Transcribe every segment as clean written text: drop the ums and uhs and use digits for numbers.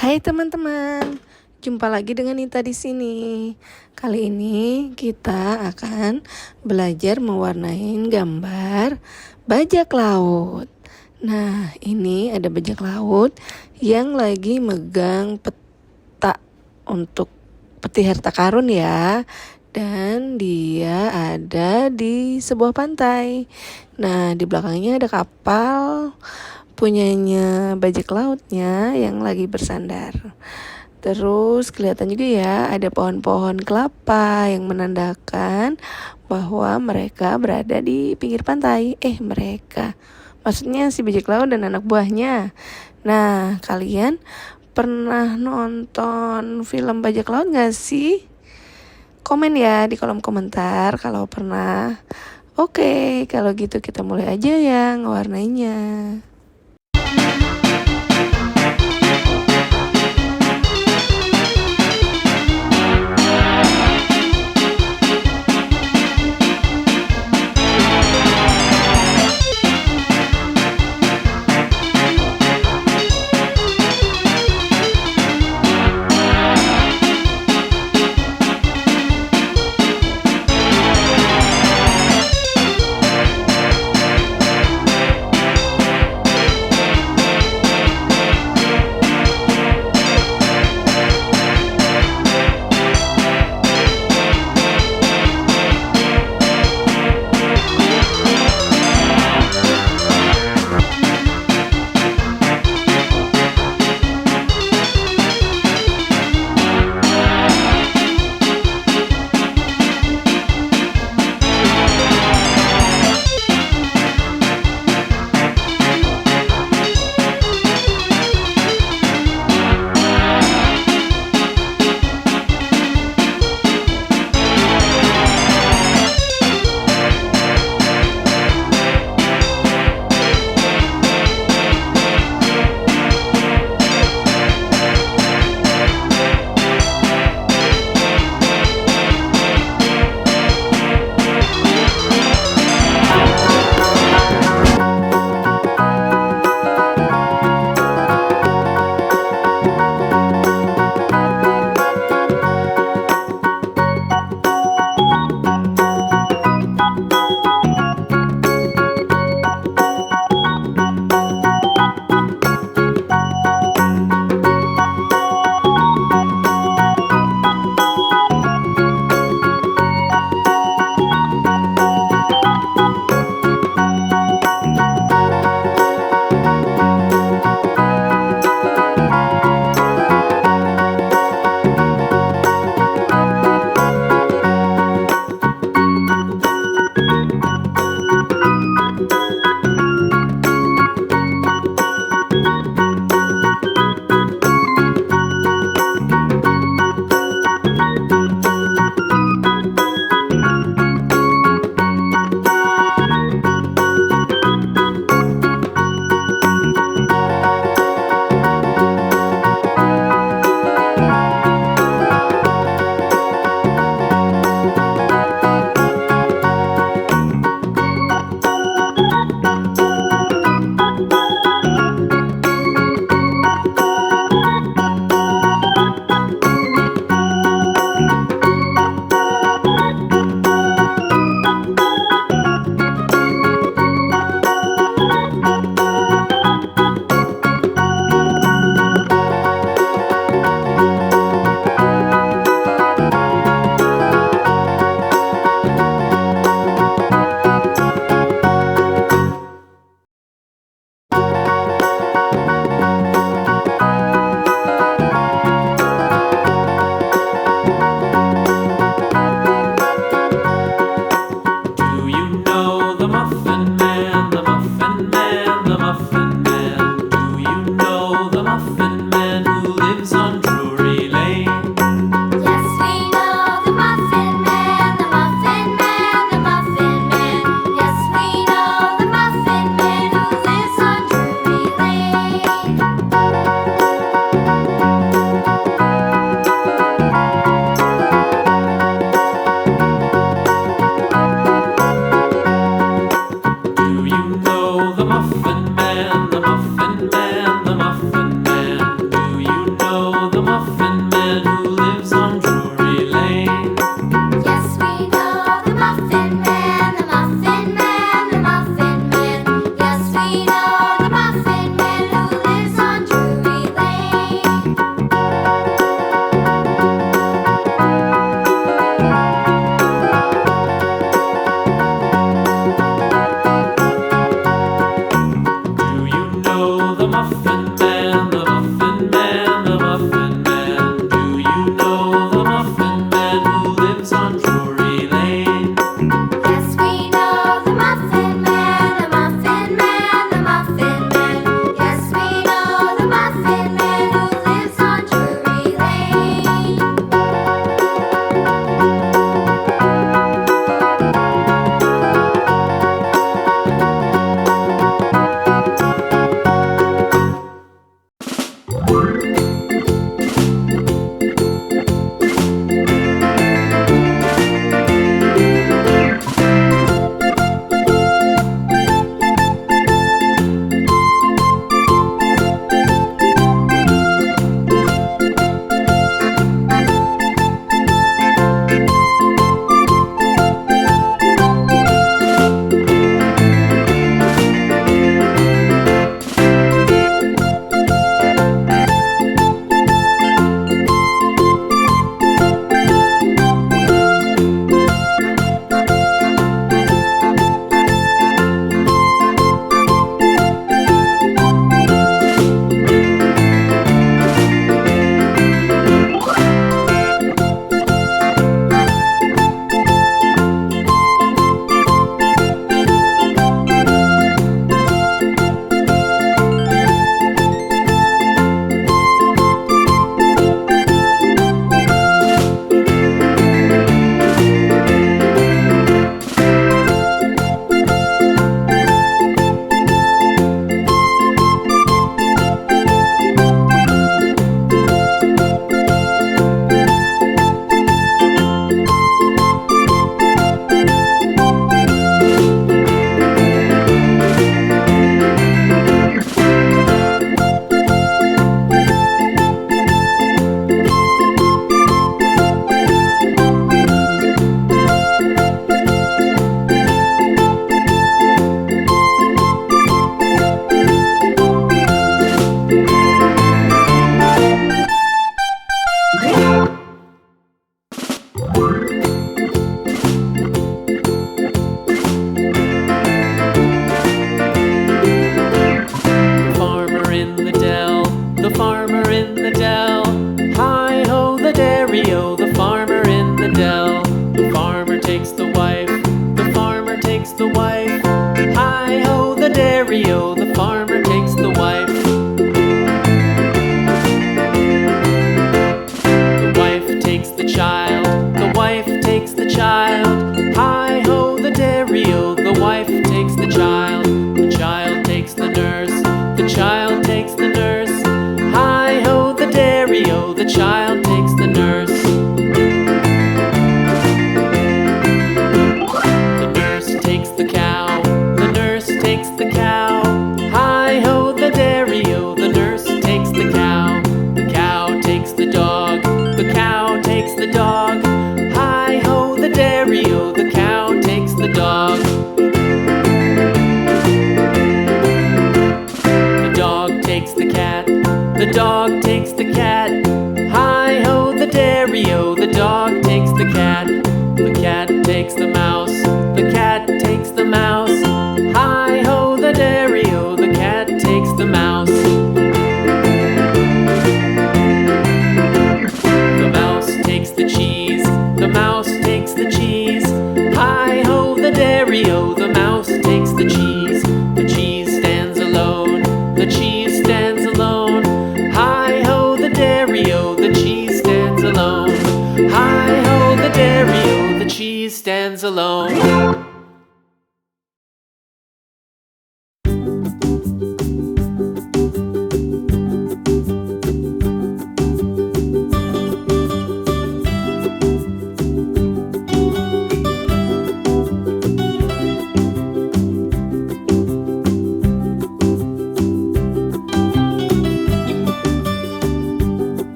Hai teman-teman, jumpa lagi dengan Nita di sini. Kali ini kita akan belajar mewarnai gambar bajak laut. Nah, ini ada bajak laut yang lagi megang peta untuk peti harta karun ya. Dan dia ada di sebuah pantai. Nah, di belakangnya ada kapal punyanya bajak lautnya yang lagi bersandar. Terus kelihatan juga ya ada pohon-pohon kelapa yang menandakan bahwa mereka berada di pinggir pantai. Mereka. Maksudnya si bajak laut dan anak buahnya. Nah, kalian pernah nonton film bajak laut gak sih? Komen ya di kolom komentar kalau pernah. Oke, kalau gitu kita mulai aja ya ngewarnainya. The muffin man, the muffin man, the muffin man. Do you know the Muffin Man who lives on Drury Lane. Yes, we know the Muffin Man, the Muffin Man, the Muffin Man. Yes, we know the Muffin Man who lives on Drury Lane. Do you know the Muffin Man, the Muffin Man, the Muffin Man? Do you know the Muffin Man who lives on Drury Lane? Yes, we know the Muffin Man, the Muffin Man, the Muffin Man. Yes, we know the Muffin Man who lives on Drury Lane. The farmer in the dell, the farmer in the dell. Hi-ho the dairy-o, the farmer in the dell. The farmer takes the wife, the farmer takes the wife. Hi-ho the dairy-o, the farmer takes the wife. The wife takes the child, the wife takes the child. Hi-ho the dairy-o, the wife takes the child. The child takes the nurse, the child takes the nurse. Hi-ho the dairy-o, the child takes the nurse. The nurse takes the cow, the nurse takes the cow. Hi-ho the dairy-o, the nurse takes the cow. The cow takes the dog, the cow takes the dog. Hi-ho the dairy-o, the cow takes the dog. The dog takes the cat, the dog takes the cat. Hi-ho the dairy-o, the dog takes the cat. The cat takes the mouse, the cat takes the mouse. Hi-ho the dairy-o, the cat takes the mouse. The mouse takes the cheese, the mouse takes the cheese. Hi-ho the dairy-o, the mouse takes the cheese. The cheese stands alone, the cheese stands alone. Hi-ho the dairy-o, the cheese stands alone. Hi-ho the dairy-o, the cheese stands alone.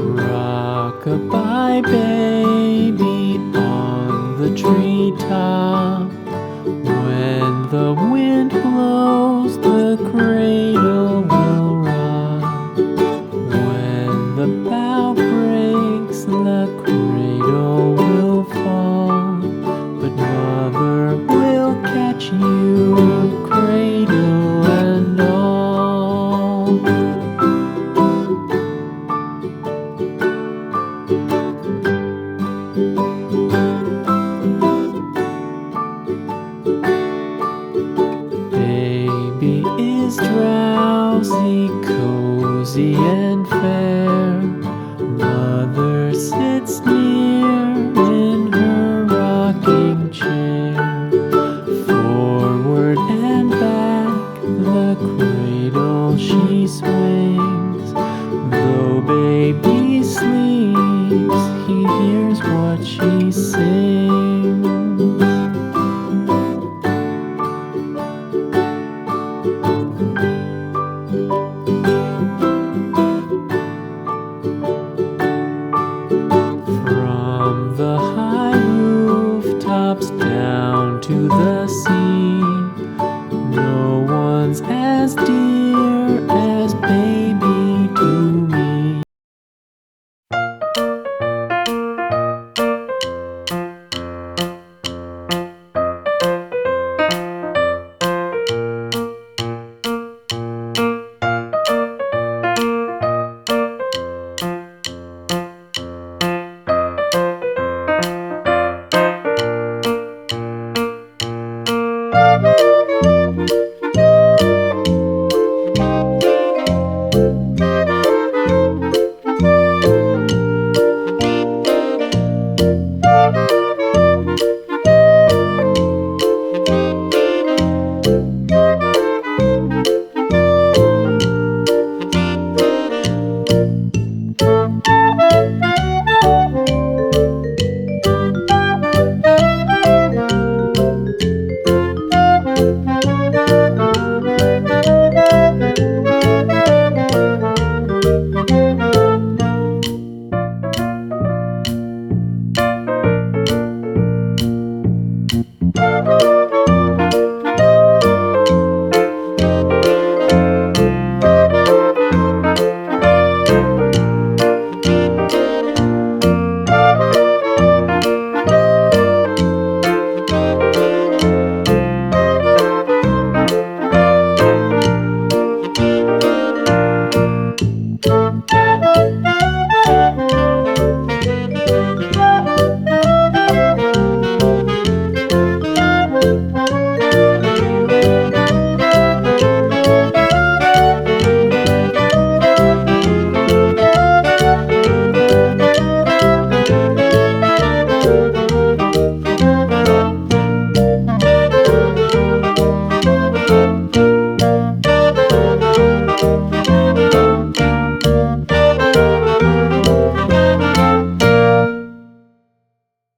Rock-a-bye baby on the treetop. When the wind blows, the cradle will rock. When the bough breaks, the cradle will fall. But mother will catch you, cradle and all. Baby is drowsy, cozy and fair. Mother sits near in her rocking chair. Forward and back, the cradle she swings. Though baby sleeps, he hears what she sings. From the high rooftops down to the sea, no one's as deep